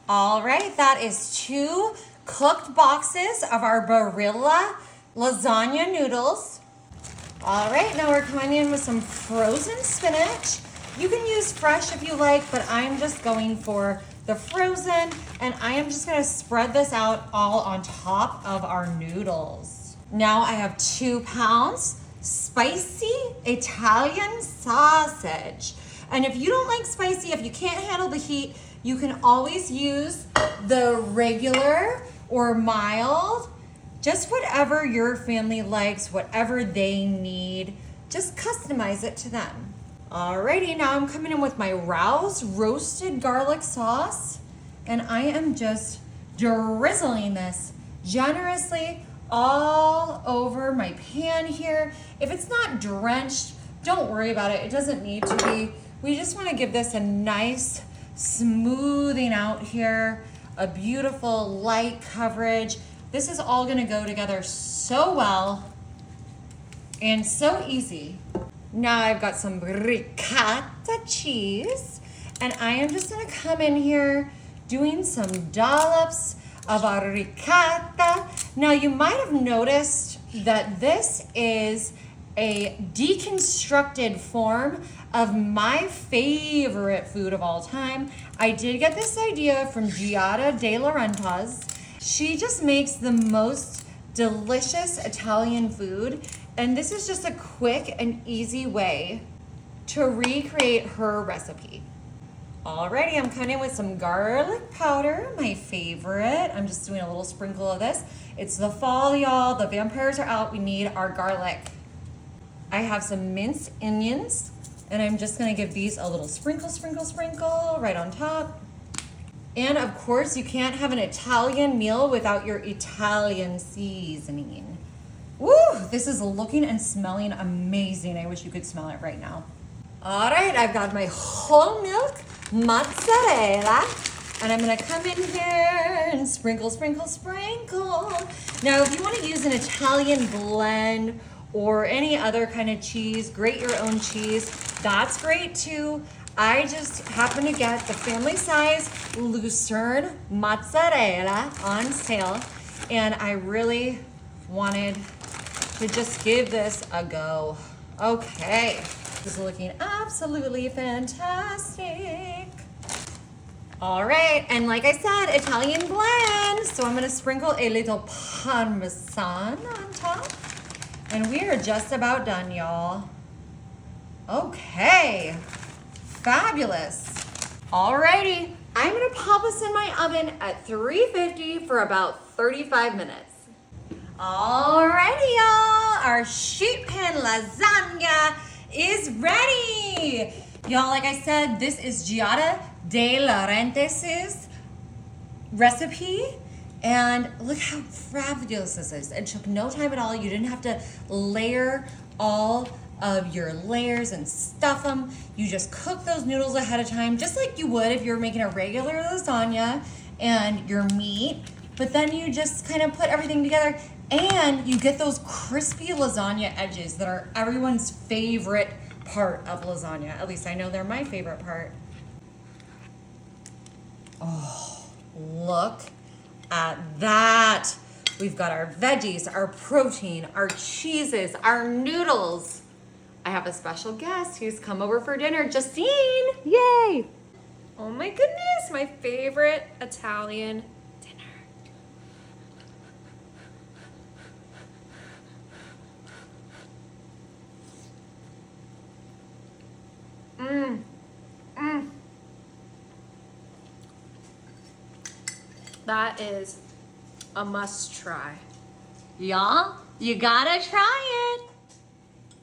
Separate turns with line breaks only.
All right, that is 2 cooked boxes of our Barilla lasagna noodles. All right, now we're coming in with some frozen spinach. You can use fresh if you like, but I'm just going for the frozen, and I am just gonna spread this out all on top of our noodles. Now I have 2 pounds spicy Italian sausage. And if you don't like spicy, if you can't handle the heat, you can always use the regular or mild, just whatever your family likes, whatever they need, just customize it to them. Alrighty, now I'm coming in with my Rouse roasted garlic sauce, and I am just drizzling this generously all over my pan here. If it's not drenched, don't worry about it. It doesn't need to be. We just want to give this a nice smoothing out here, a beautiful light coverage. This is all going to go together so well and so easy. Now I've got some ricotta cheese, and I am just going to come in here doing some dollops of our ricotta. Now you might have noticed that this is a deconstructed form of my favorite food of all time. I did get this idea from Giada De Laurentiis. She just makes the most delicious Italian food, and this is just a quick and easy way to recreate her recipe. Alrighty, I'm coming in with some garlic powder, my favorite. I'm just doing a little sprinkle of this. It's the fall, y'all. The vampires are out. We need our garlic. I have some minced onions, and I'm just gonna give these a little sprinkle, sprinkle, sprinkle right on top. And of course, you can't have an Italian meal without your Italian seasoning. Woo, this is looking and smelling amazing. I wish you could smell it right now. All right, I've got my whole milk mozzarella, and I'm gonna come in here and sprinkle, sprinkle, sprinkle. Now, if you wanna use an Italian blend or any other kind of cheese, grate your own cheese, that's great too. I just happen to get the family size Lucerne mozzarella on sale, and I really wanted to just give this a go. Okay, this is looking absolutely fantastic. All right, and like I said, Italian blend. So I'm gonna sprinkle a little Parmesan on top. And we are just about done, y'all. Okay, fabulous. Alrighty, I'm gonna pop this in my oven at 350 for about 35 minutes. Alrighty, y'all, our sheet pan lasagna is ready. Y'all, like I said, this is Giada De Laurentiis' recipe. And look how fabulous this is. It took no time at all. You didn't have to layer all of your layers and stuff them. You just cook those noodles ahead of time, just like you would if you were making a regular lasagna and your meat. But then you just kind of put everything together, and you get those crispy lasagna edges that are everyone's favorite part of lasagna. At least I know they're my favorite part. Oh, look at that. We've got our veggies, our protein, our cheeses, our noodles. I have a special guest who's come over for dinner, Justine. Yay!
Oh my goodness, my favorite Italian dinner. That is a must try.
Y'all, you gotta try it.